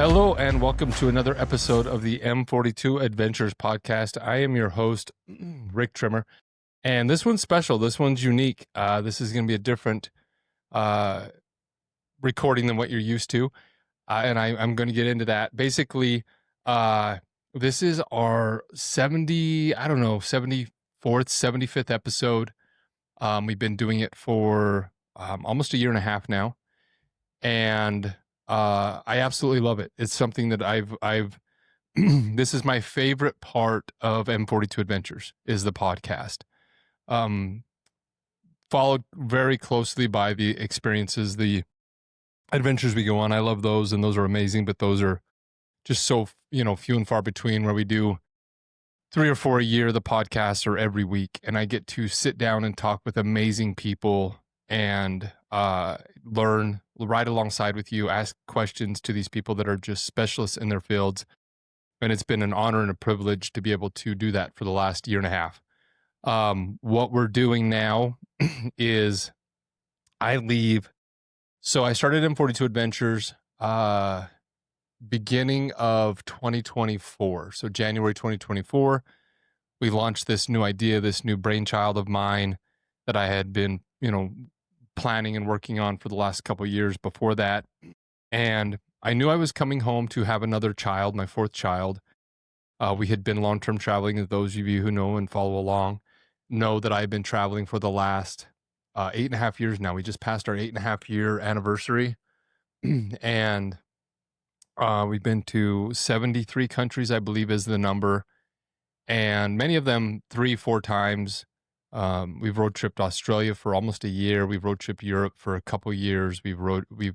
Hello and welcome to another episode of the M42 Adventures podcast. I am your host, Rick Trimmer, and this one's special. This one's unique. This is going to be a different recording than what you're used to, and I'm going to get into that. Basically, this is our 74th, 75th episode. We've been doing it for almost a year and a half now, and I absolutely love it. It's something that I've this is my favorite part of M42 Adventures is the podcast. Followed very closely by the experiences, the adventures we go on. I love those, and those are amazing, but those are just so, few and far between, where we do 3 or 4 a year. The podcasts are every week, and I get to sit down and talk with amazing people and learn, ride alongside with you, ask questions to these people that are just specialists in their fields. And it's been an honor and a privilege to be able to do that for the last year and a half. What we're doing now is I leave. So I started M42 Adventures beginning of 2024. So January 2024, we launched this new idea, this new brainchild of mine that I had been, planning and working on for the last couple of years before that. And I knew I was coming home to have another child, my 4th child. We had been long-term traveling, and those of you who know and follow along know that I've been traveling for the last 8.5 years now. We just passed our 8.5-year anniversary, and we've been to 73 countries, I believe is the number, and many of them 3-4 times. We've road tripped Australia for almost a year. We've road tripped Europe for a couple years. We've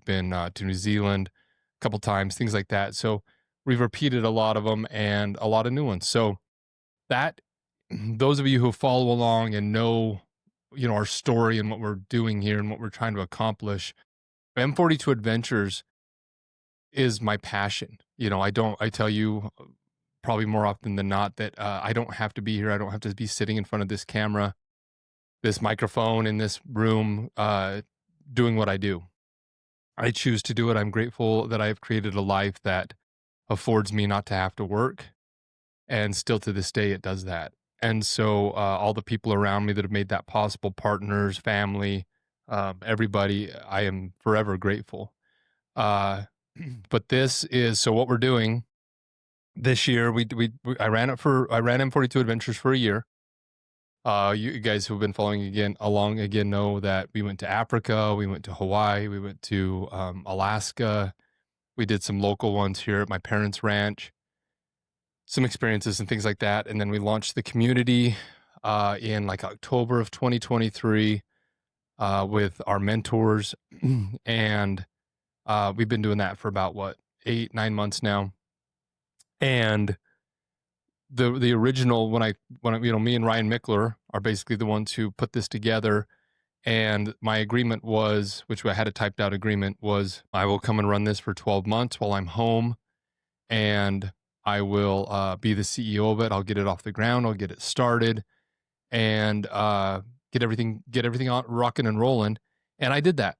been to New Zealand a couple times, things like that. So we've repeated a lot of them and a lot of new ones. So that, those of you who follow along and know, our story and what we're doing here and what we're trying to accomplish, M42 Adventures is my passion. I tell you probably more often than not that I don't have to be here. I don't have to be sitting in front of this camera, this microphone in this room, doing what I do. I choose to do it. I'm grateful that I've created a life that affords me not to have to work. And still to this day, it does that. And so all the people around me that have made that possible, partners, family, everybody, I am forever grateful. But this is, so what we're doing this year, I ran M42 Adventures for a year. You guys who've been following along know that we went to Africa, we went to Hawaii, we went to Alaska. We did some local ones here at my parents' ranch, some experiences and things like that. And then we launched the community in like October of 2023 with our mentors. And we've been doing that for about 8-9 months now. And the original, when me and Ryan Mickler are basically the ones who put this together. And my agreement was, which I had a typed out agreement, was I will come and run this for 12 months while I'm home, and I will be the CEO of it. I'll get it off the ground. I'll get it started, and get everything on rocking and rolling. And I did that.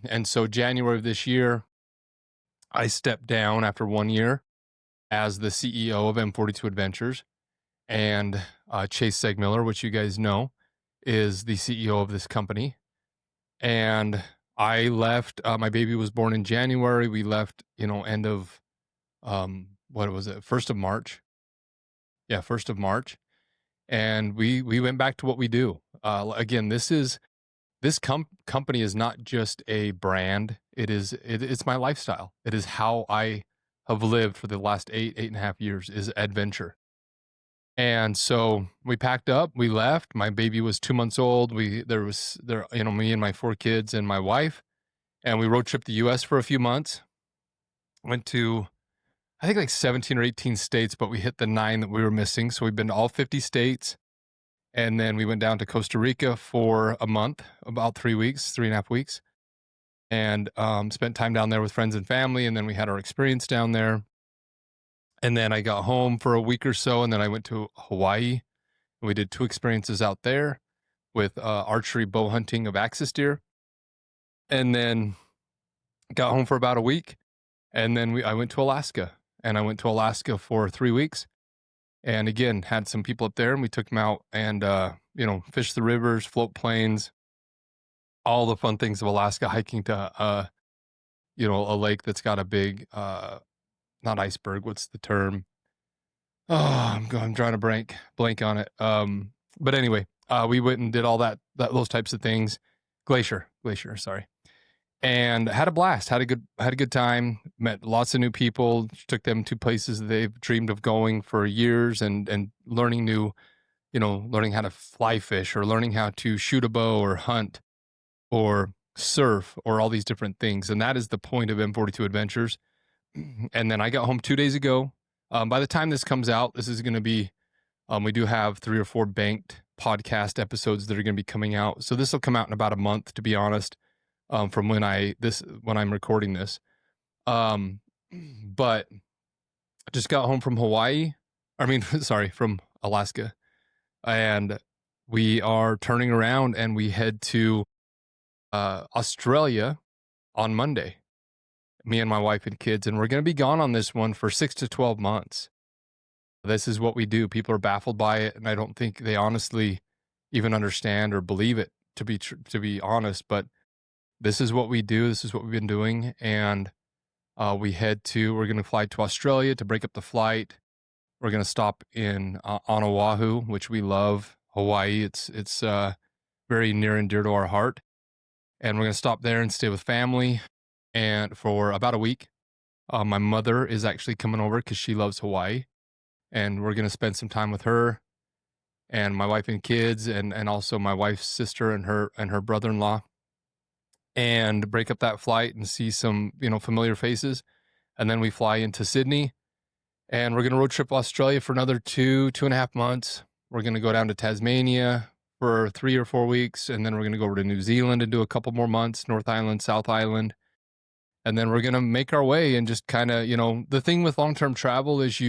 And so January of this year, I stepped down after 1 year as the CEO of M42 Adventures, and Chase Segmiller, which you guys know, is the CEO of this company. And I left, my baby was born in January. We left, end of, 1st of March. Yeah, 1st of March. And we went back to what we do. Again, this company is not just a brand. It's my lifestyle. It is how I have lived for the last 8.5 years, is adventure. And so we packed up, we left. My baby was 2 months old. Me and my 4 kids and my wife, and we road tripped the US for a few months. Went to, I think, like 17 or 18 states, but we hit the 9 that we were missing. So we've been to all 50 states. And then we went down to Costa Rica for a month, about 3.5 weeks, and spent time down there with friends and family. And then we had our experience down there. And then I got home for a week or so, and then I went to Hawaii. We did 2 experiences out there with archery bow hunting of axis deer. And then got home for about a week And then I went to Alaska, and I went to Alaska for 3 weeks, and again, had some people up there, and we took them out and, fished the rivers, float planes, all the fun things of Alaska, hiking to, a lake that's got a big, not iceberg, what's the term? Oh, I'm trying to blank on it. But anyway, we went and did all those types of things. Glacier, sorry. And had a blast, had a good time, met lots of new people, took them to places that they've dreamed of going for years, and learning learning how to fly fish, or learning how to shoot a bow, or hunt, or surf, or all these different things. And that is the point of M42 Adventures. And then I got home 2 days ago. By the time this comes out, this is going to be, we do have 3 or 4 banked podcast episodes that are going to be coming out. So this will come out in about a month, to be honest, from when I'm recording this. But I just got home from from Alaska, and we are turning around and we head to Australia on Monday, me and my wife and kids, and we're going to be gone on this one for 6 to 12 months. This is what we do. People are baffled by it, and I don't think they honestly even understand or believe it, to be honest, but this is what we do. This is what we've been doing. And we're going to fly to Australia to break up the flight. We're going to stop on Oahu, which we love. Hawaii, it's very near and dear to our heart. And we're going to stop there and stay with family and for about a week. My mother is actually coming over because she loves Hawaii, and we're going to spend some time with her and my wife and kids, and also my wife's sister and her brother-in-law, and break up that flight and see some, familiar faces. And then we fly into Sydney, and we're going to road trip Australia for another 2.5 months. We're going to go down to Tasmania for 3 or 4 weeks. And then we're going to go over to New Zealand and do a couple more months, North Island, South Island. And then we're going to make our way and just kind of, the thing with long-term travel is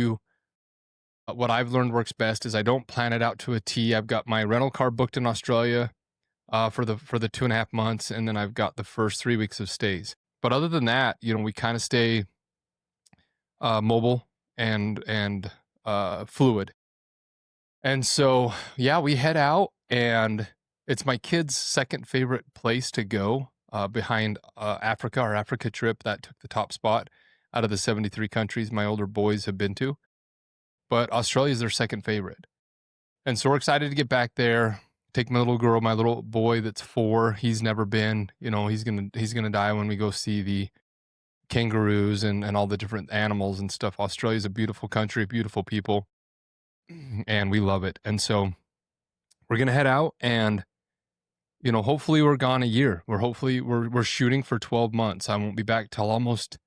what I've learned works best is I don't plan it out to a T. I've got my rental car booked in Australia for the 2.5 months, and then I've got the first 3 weeks of stays. But other than that, we kind of stay mobile and fluid. And so, yeah, we head out, and it's my kids' second favorite place to go behind Africa. Our Africa trip, that took the top spot out of the 73 countries my older boys have been to. But Australia is their second favorite. And so we're excited to get back there. Take my little boy that's 4. He's never been, he's gonna die when we go see the kangaroos and all the different animals and stuff. Australia's a beautiful country, beautiful people, and we love it. And so we're gonna head out, and hopefully we're gone a year. We're shooting for 12 months. I won't be back till almost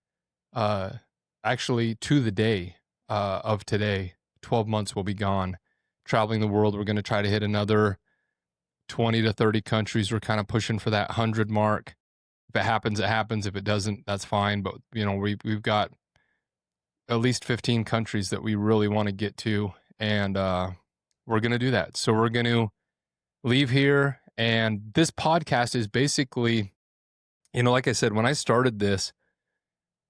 actually to the day of today. 12 months we'll be gone, traveling the world. We're going to try to hit another 20 to 30 countries. We're kind of pushing for that 100 mark. If it happens, it happens. If it doesn't, that's fine. But we've got at least 15 countries that we really want to get to, and we're going to do that. So we're going to leave here, and this podcast is basically, like I said, when I started this,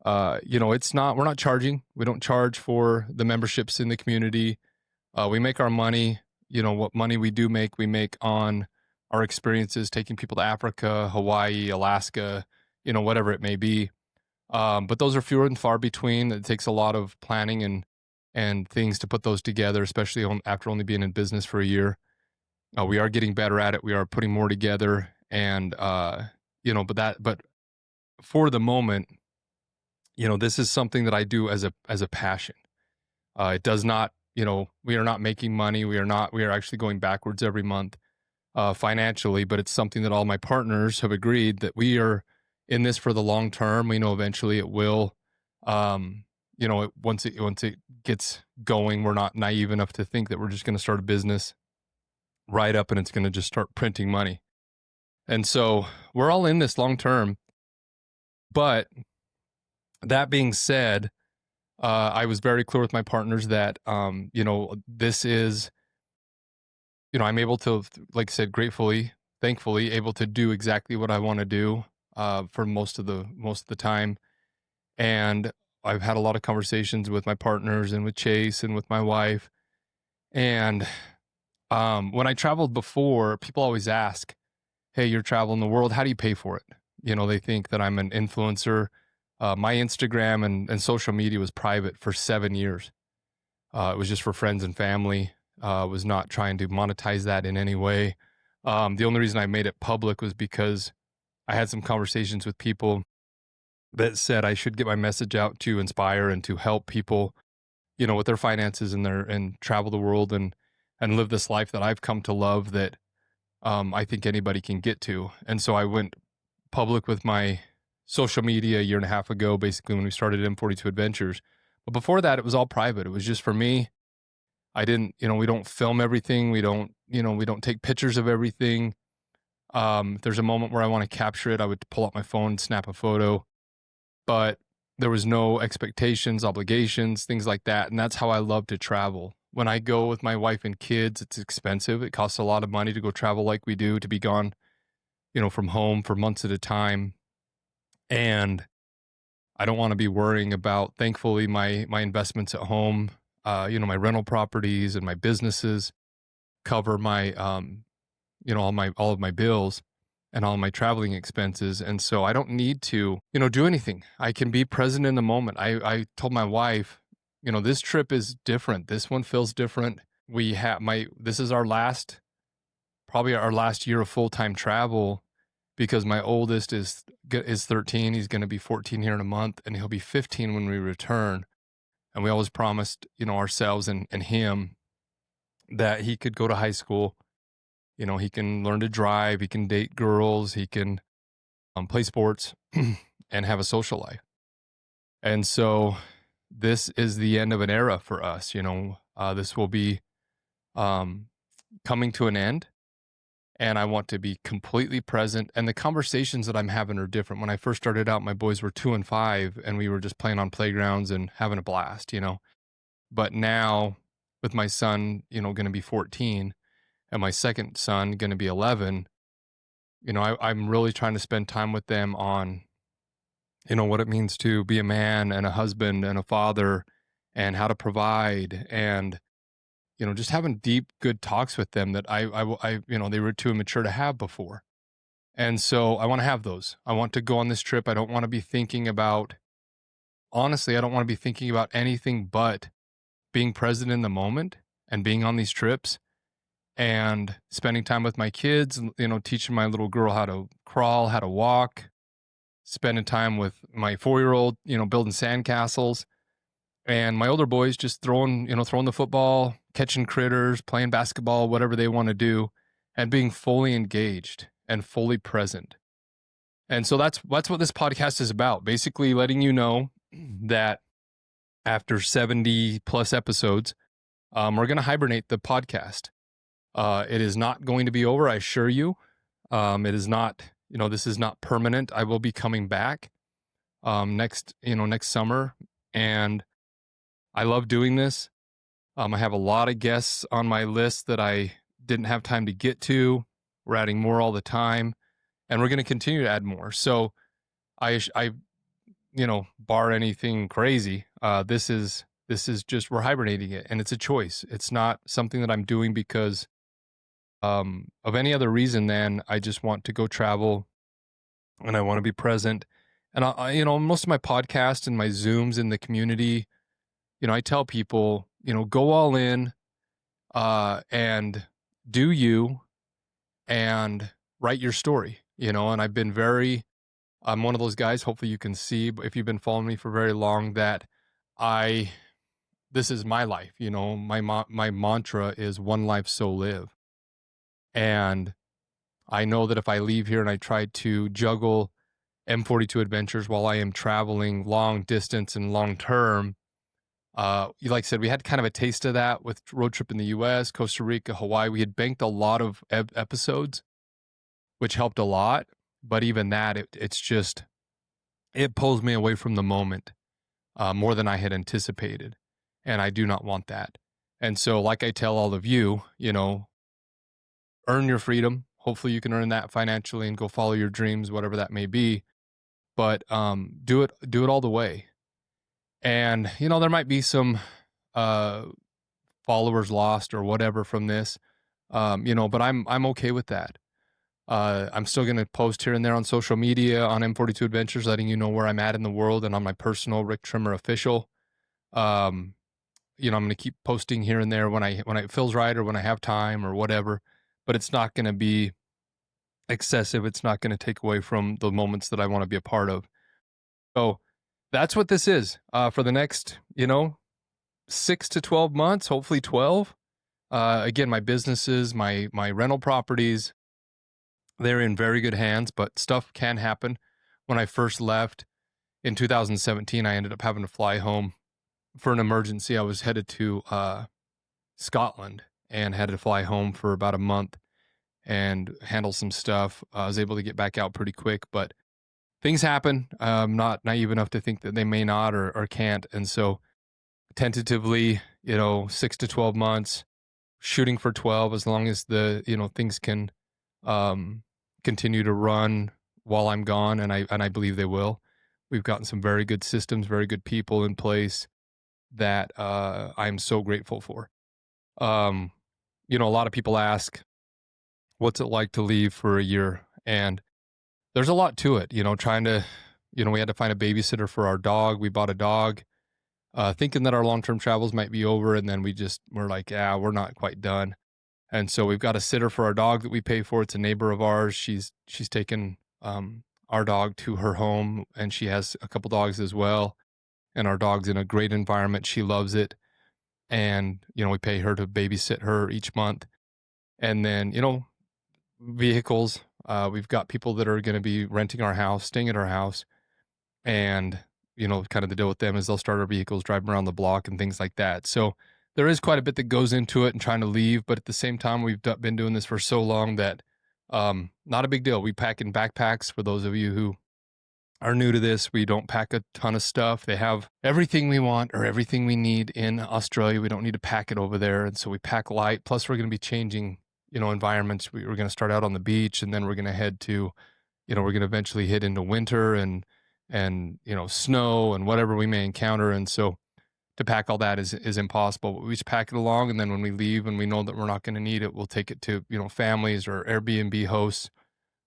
we're not charging. We don't charge for the memberships in the community. We make our money, what money we do make, we make on our experiences, taking people to Africa, Hawaii, Alaska, whatever it may be. But those are fewer and far between. It takes a lot of planning and things to put those together, especially after only being in business for a year. We are getting better at it. We are putting more together, and but for the moment, this is something that I do as a passion. It does not, we are not making money. We are actually going backwards every month financially, but it's something that all my partners have agreed that we are in this for the long term. We know eventually it will, once it gets going, we're not naive enough to think that we're just going to start a business right up and it's going to just start printing money. And so we're all in this long term. But that being said, I was very clear with my partners that, this is, I'm able to, like I said, thankfully able to do exactly what I want to do for most of the time. And I've had a lot of conversations with my partners and with Chase and with my wife. And when I traveled before, people always ask, "Hey, you're traveling the world. How do you pay for it?" They think that I'm an influencer. My Instagram and social media was private for 7 years. It was just for friends and family. Was not trying to monetize that in any way. The only reason I made it public was because I had some conversations with people that said I should get my message out to inspire and to help people, with their finances and travel the world and live this life that I've come to love that I think anybody can get to. And so I went public with my social media a year and a half ago, basically when we started M42 Adventures. But before that, it was all private. It was just for me. I didn't, we don't film everything. We don't take pictures of everything. If there's a moment where I want to capture it, I would pull out my phone, snap a photo, but there was no expectations, obligations, things like that. And that's how I love to travel. When I go with my wife and kids, it's expensive. It costs a lot of money to go travel like we do, to be gone, from home for months at a time. And I don't want to be worrying about, thankfully, my investments at home, my rental properties and my businesses cover my all of my bills and all my traveling expenses. And so I don't need to, do anything. I can be present in the moment. I told my wife, this trip is different. This one feels different. This is probably our last year of full-time travel, because my oldest is 13. He's going to be 14 here in a month, and he'll be 15 when we return. And we always promised, ourselves and him that he could go to high school. He can learn to drive, he can date girls, he can play sports and have a social life. And so this is the end of an era for us. This will be coming to an end, and I want to be completely present. And the conversations that I'm having are different. When I first started out, my boys were 2 and 5, and we were just playing on playgrounds and having a blast, But now, with my son, going to be 14, and my second son going to be 11, I'm really trying to spend time with them on, what it means to be a man and a husband and a father, and how to provide, and, just having deep, good talks with them that they were too immature to have before. And so I want to have those. I want to go on this trip. I don't want to be thinking about, honestly, I don't want to be thinking about anything but being present in the moment and being on these trips and spending time with my kids, teaching my little girl how to crawl, how to walk, spending time with my 4-year-old, building sandcastles, and my older boys just throwing the football, catching critters, playing basketball, whatever they want to do, and being fully engaged and fully present. And so that's what this podcast is about. Basically letting you know that after 70 plus episodes, we're going to hibernate the podcast. It is not going to be over, I assure you. It is not, this is not permanent. I will be coming back next summer, and I love doing this. I have a lot of guests on my list that I didn't have time to get to. We're adding more all the time, and we're going to continue to add more. So I bar anything crazy, this is just, we're hibernating it, and it's a choice. It's not something that I'm doing because of any other reason than I just want to go travel and I want to be present. And most of my podcasts and my Zooms in the community, I tell people, go all in, and do you, and write your story, and I'm one of those guys, hopefully you can see, but if you've been following me for very long, that this is my life, my mantra is one life, so live. And I know that if I leave here and I try to juggle M42 Adventures while I am traveling long distance and long term, like I said, we had kind of a taste of that with road trip in the US, Costa Rica, Hawaii. We had banked a lot of episodes, which helped a lot. But even that, it pulls me away from the moment more than I had anticipated. And I do not want that. And so, like I tell all of you, earn your freedom. Hopefully you can earn that financially and go follow your dreams, whatever that may be. But do it all the way. And, there might be some uh, followers lost or whatever from this, but I'm okay with that. I'm still going to post here and there on social media on M42 Adventures, letting you know where I'm at in the world, and on my personal Rick Trimmer official. Um, I'm going to keep posting here and there when it feels right or when I have time or whatever, but it's not going to be excessive. It's not going to take away from the moments that I want to be a part of. So that's what this is for the next, 6 to 12 months, hopefully 12. Again, my businesses, my rental properties, they're in very good hands, but stuff can happen. When I first left in 2017, I ended up having to fly home for an emergency. I was headed to Scotland and had to fly home for about a month and handle some stuff. I was able to get back out pretty quick, but things happen. I'm not naive enough to think that they may not or can't. And so tentatively, 6 to 12 months, shooting for 12, as long as things can continue to run while I'm gone. And I believe they will. We've gotten some very good systems, very good people in place that I'm so grateful for. A lot of people ask, what's it like to leave for a year? And there's a lot to it, trying to, we had to find a babysitter for our dog. We bought a dog, thinking that our long-term travels might be over. And then we're like, yeah, we're not quite done. And so we've got a sitter for our dog that we pay for. It's a neighbor of ours. She's taken our dog to her home, and she has a couple dogs as well. And our dog's in a great environment. She loves it. And, we pay her to babysit her each month. And then, vehicles. We've got people that are going to be renting our house, staying at our house. And, kind of the deal with them is they'll start our vehicles, drive them around the block and things like that. So there is quite a bit that goes into it and trying to leave. But at the same time, we've been doing this for so long that not a big deal. We pack in backpacks. For those of you who are new to this, we don't pack a ton of stuff. They have everything we want or everything we need in Australia. We don't need to pack it over there. And so we pack light. Plus, we're going to be changing, environments. We're going to start out on the beach, and then we're going to head to, we're going to eventually hit into winter and snow and whatever we may encounter. And so to pack all that is impossible. But we just pack it along. And then when we leave and we know that we're not going to need it, we'll take it to, families or Airbnb hosts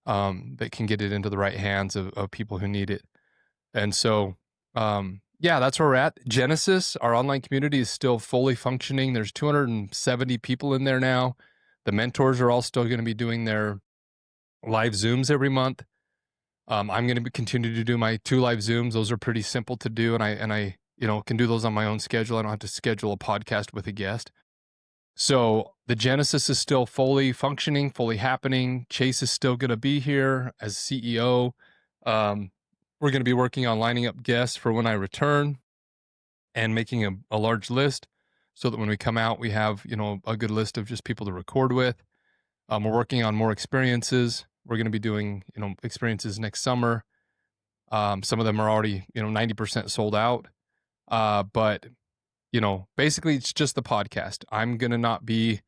that can get it into the right hands of people who need it. And so, that's where we're at. Genesis, our online community, is still fully functioning. There's 270 people in there now. The mentors are all still going to be doing their live Zooms every month. I'm going to continue to do my 2 live Zooms. Those are pretty simple to do. And I can do those on my own schedule. I don't have to schedule a podcast with a guest. So the Genesis is still fully functioning, fully happening. Chase is still going to be here as CEO. We're going to be working on lining up guests for when I return and making a large list so that when we come out, we have, a good list of just people to record with. We're working on more experiences. We're going to be doing, experiences next summer. Some of them are already, 90% sold out. But basically it's just the podcast. I'm going to not be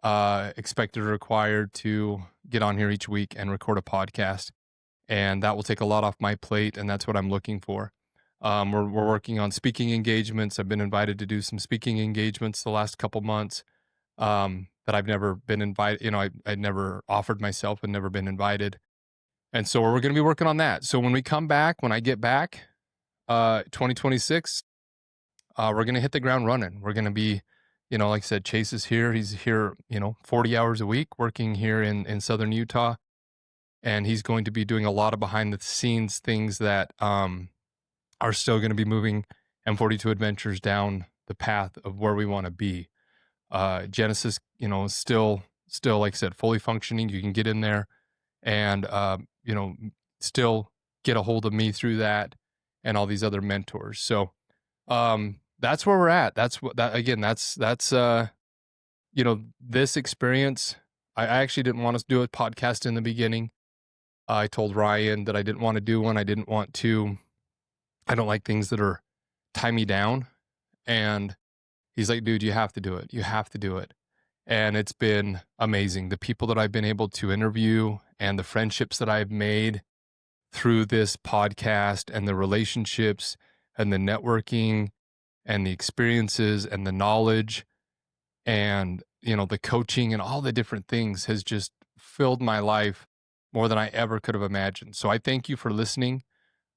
expected or required to get on here each week and record a podcast. And that will take a lot off my plate. And that's what I'm looking for. We're working on speaking engagements. I've been invited to do some speaking engagements the last couple months that I've never been invited. I'd never offered myself and never been invited. And so we're going to be working on that. So when I get back, 2026, we're going to hit the ground running. We're going to be, like I said, Chase is here. He's here, 40 hours a week working here in Southern Utah. And he's going to be doing a lot of behind the scenes things that are still going to be moving M42 Adventures down the path of where we want to be. Genesis, still, like I said, fully functioning. You can get in there and, still get a hold of me through that and all these other mentors. So, that's where we're at. That's this experience. I actually didn't want to do a podcast in the beginning. I told Ryan that I didn't want to do one. I don't like things that are tie me down. And he's like, dude, you have to do it. You have to do it. And it's been amazing. The people that I've been able to interview and the friendships that I've made through this podcast and the relationships and the networking and the experiences and the knowledge and, the coaching and all the different things has just filled my life more than I ever could have imagined. So I thank you for listening.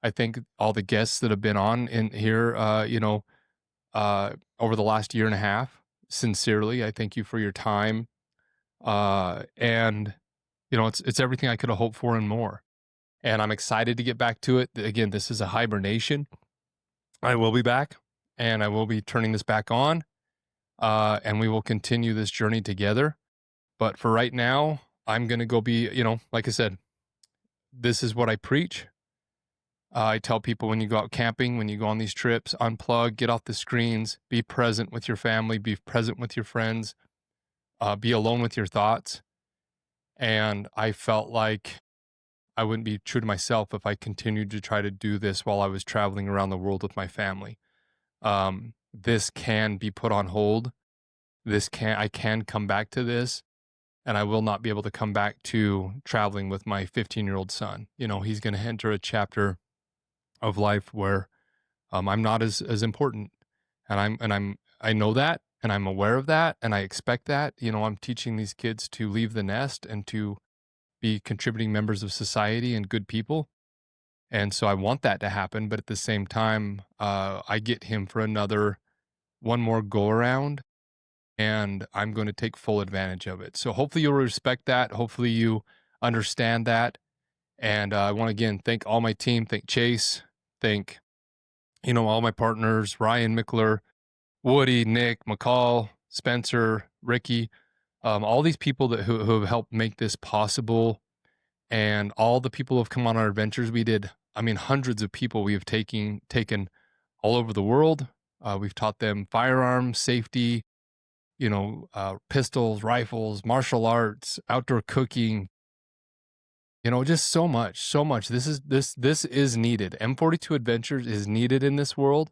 I thank all the guests that have been on in here, over the last year and a half. Sincerely, I thank you for your time. And it's everything I could have hoped for and more. And I'm excited to get back to it. Again, this is a hibernation. I will be back, and I will be turning this back on, and we will continue this journey together. But for right now, I'm going to go be, like I said, this is what I preach. I tell people when you go out camping, when you go on these trips, unplug, get off the screens, be present with your family, be present with your friends, be alone with your thoughts. And I felt like I wouldn't be true to myself if I continued to try to do this while I was traveling around the world with my family. This can be put on hold. I can come back to this, and I will not be able to come back to traveling with my 15-year-old son. He's going to enter a chapter of life where I'm not as important, and I know that, and I'm aware of that, and I expect that. I'm teaching these kids to leave the nest and to be contributing members of society and good people. And so I want that to happen, but at the same time, I get him for one more go around, and I'm going to take full advantage of it. So hopefully you'll respect that. Hopefully you understand that. And I want to again thank all my team, thank Chase, thank all my partners, Ryan Mickler, Woody, Nick, McCall, Spencer, Ricky, all these people who have helped make this possible, and all the people who have come on our adventures. We did, hundreds of people we have taken all over the world. We've taught them firearms, safety, pistols, rifles, martial arts, outdoor cooking, just so much, so much. This is needed. M42 Adventures is needed in this world.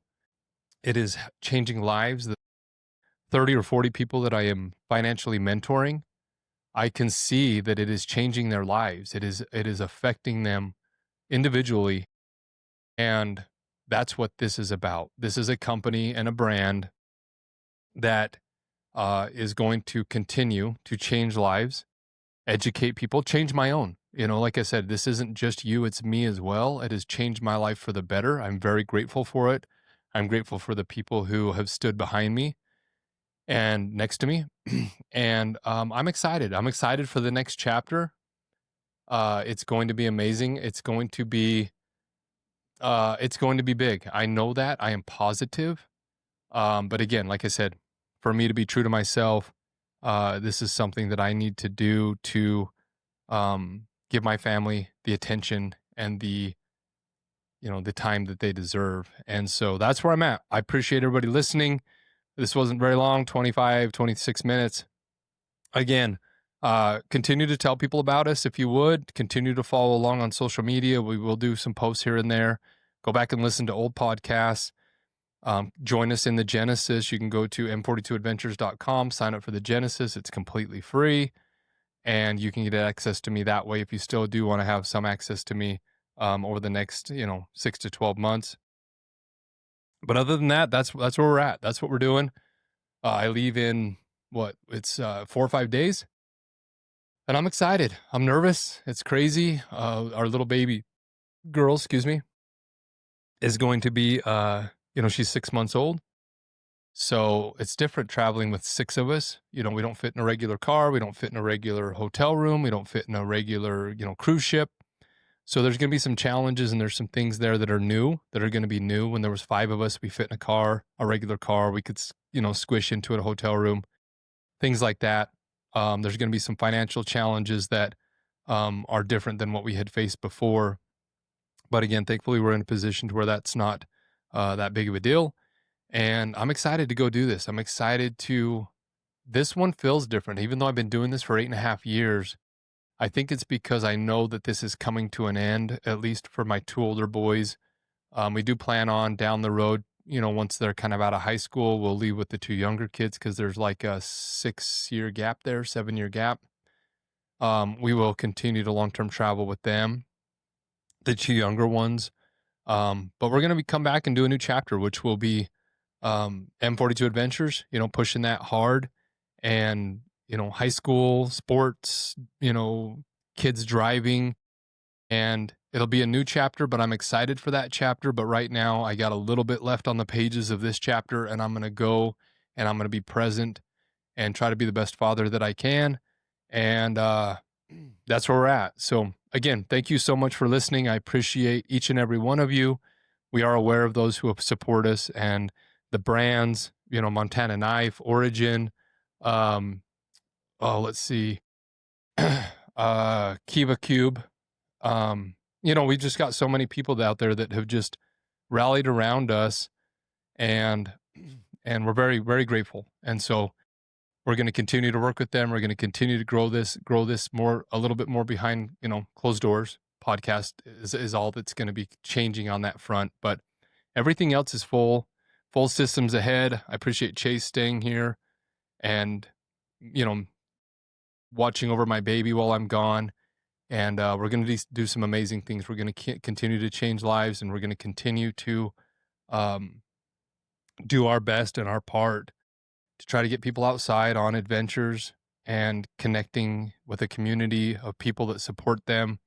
It is changing lives. The 30 or 40 people that I am financially mentoring, I can see that it is changing their lives. It is affecting them individually. And that's what this is about. This is a company and a brand that is going to continue to change lives, educate people, change my own. Like I said, this isn't just you, it's me as well. It has changed my life for the better. I'm very grateful for it. I'm grateful for the people who have stood behind me and next to me. And I'm excited. I'm excited for the next chapter. It's going to be amazing. It's going to be big. I know that. I am positive. But again, like I said, for me to be true to myself, this is something that I need to do to give my family the attention and the time that they deserve. And so that's where I'm at. I appreciate everybody listening. This wasn't very long, 25, 26 minutes. Again, continue to tell people about us if you would. Continue to follow along on social media. We will do some posts here and there. Go back and listen to old podcasts. Join us in the Genesis. You can go to m42adventures.com, sign up for the Genesis. It's completely free, and you can get access to me that way if you still do want to have some access to me over the next 6 to 12 months. But other than that, that's where we're at. That's what we're doing. I leave in 4 or 5 days, and I'm excited. I'm nervous. It's crazy. Our little baby girl, is going to be she's 6 months old. So it's different traveling with 6 of us. We don't fit in a regular car. We don't fit in a regular hotel room. We don't fit in a regular, cruise ship. So there's going to be some challenges, and there's some things there that are going to be new. When there was 5 of us, we fit in a car, a regular car. We could, squish into a hotel room, things like that. There's going to be some financial challenges that are different than what we had faced before. But again, thankfully, we're in a position to where that's not that big of a deal. And I'm excited to go do this. This one feels different. Even though I've been doing this for 8.5 years, I think it's because I know that this is coming to an end, at least for my 2 older boys. We do plan on down the road, once they're kind of out of high school, we'll leave with the 2 younger kids because there's like a 6-year gap there, 7-year gap. We will continue to long-term travel with them. The 2 younger ones, But we're going to come back and do a new chapter, which will be M42 Adventures, pushing that hard, and, high school sports, kids driving, and it'll be a new chapter, but I'm excited for that chapter. But right now I got a little bit left on the pages of this chapter, and I'm going to go and I'm going to be present and try to be the best father that I can. And that's where we're at. So again, thank you so much for listening. I appreciate each and every one of you. We are aware of those who support us and the brands, Montana Knife, Origin, let's see, Kiva Cube. We just got so many people out there that have just rallied around us, and we're very, very grateful. And so we're going to continue to work with them. We're going to continue to grow this more, a little bit more behind, closed doors. Podcast is all that's going to be changing on that front, but everything else is full systems ahead. I appreciate Chase staying here and, watching over my baby while I'm gone. And we're going to do some amazing things. We're going to continue to change lives, and we're going to continue to do our best and our part to try to get people outside on adventures and connecting with a community of people that support them,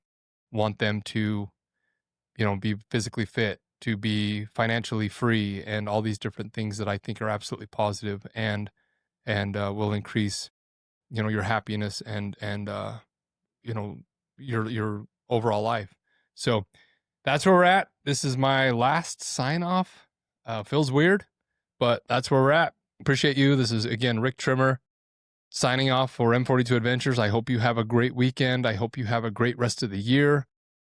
want them to, be physically fit, to be financially free, and all these different things that I think are absolutely positive and will increase, your happiness and your overall life. So that's where we're at. This is my last sign off. Feels weird, but that's where we're at. Appreciate you. This is again Rick Trimmer signing off for M42 Adventures. I hope you have a great weekend. I hope you have a great rest of the year.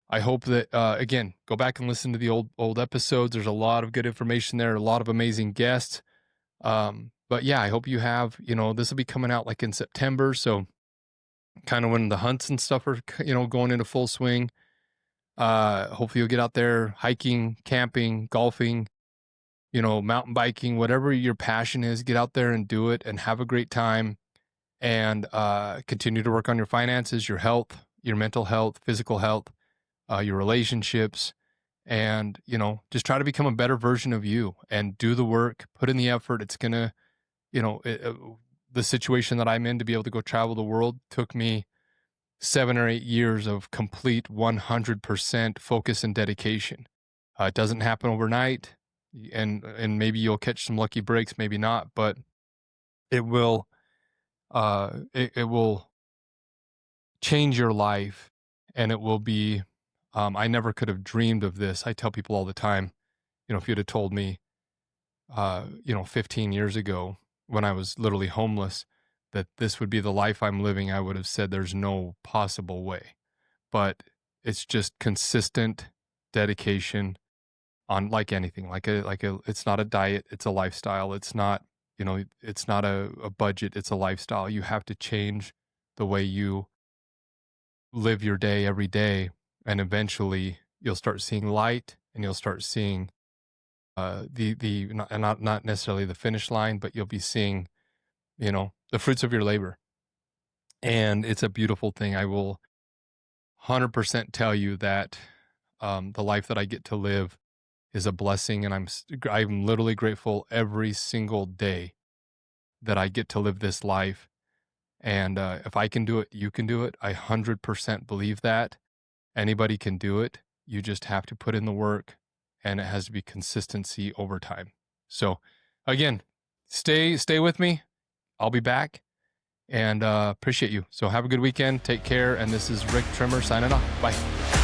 I hope that again, go back and listen to the old episodes. There's a lot of good information there, a lot of amazing guests. But yeah, I hope you have, this will be coming out like in September, so kind of when the hunts and stuff are, going into full swing. Hopefully you'll get out there hiking, camping, golfing, mountain biking, whatever your passion is, get out there and do it and have a great time, and continue to work on your finances, your health, your mental health, physical health, your relationships, and, just try to become a better version of you and do the work, put in the effort. It's going to, the situation that I'm in to be able to go travel the world took me 7 or 8 years of complete 100% focus and dedication. It doesn't happen overnight, and maybe you'll catch some lucky breaks, maybe not, but it will, it will change your life, and it will be, I never could have dreamed of this. I tell people all the time, if you'd have told me, 15 years ago, when I was literally homeless, that this would be the life I'm living, I would have said there's no possible way. But it's just consistent dedication on, like anything, it's not a diet, it's a lifestyle. It's not, it's not a budget, it's a lifestyle. You have to change the way you live your day every day, and eventually you'll start seeing light, and you'll start seeing not necessarily the finish line, but you'll be seeing, the fruits of your labor. And it's a beautiful thing. I will 100% tell you that the life that I get to live is a blessing, and I'm literally grateful every single day that I get to live this life. And if I can do it, you can do it. I 100% believe that anybody can do it. You just have to put in the work, and it has to be consistency over time. So again, stay with me. I'll be back, and appreciate you. So have a good weekend. Take care. And this is Rick Trimmer signing off. Bye.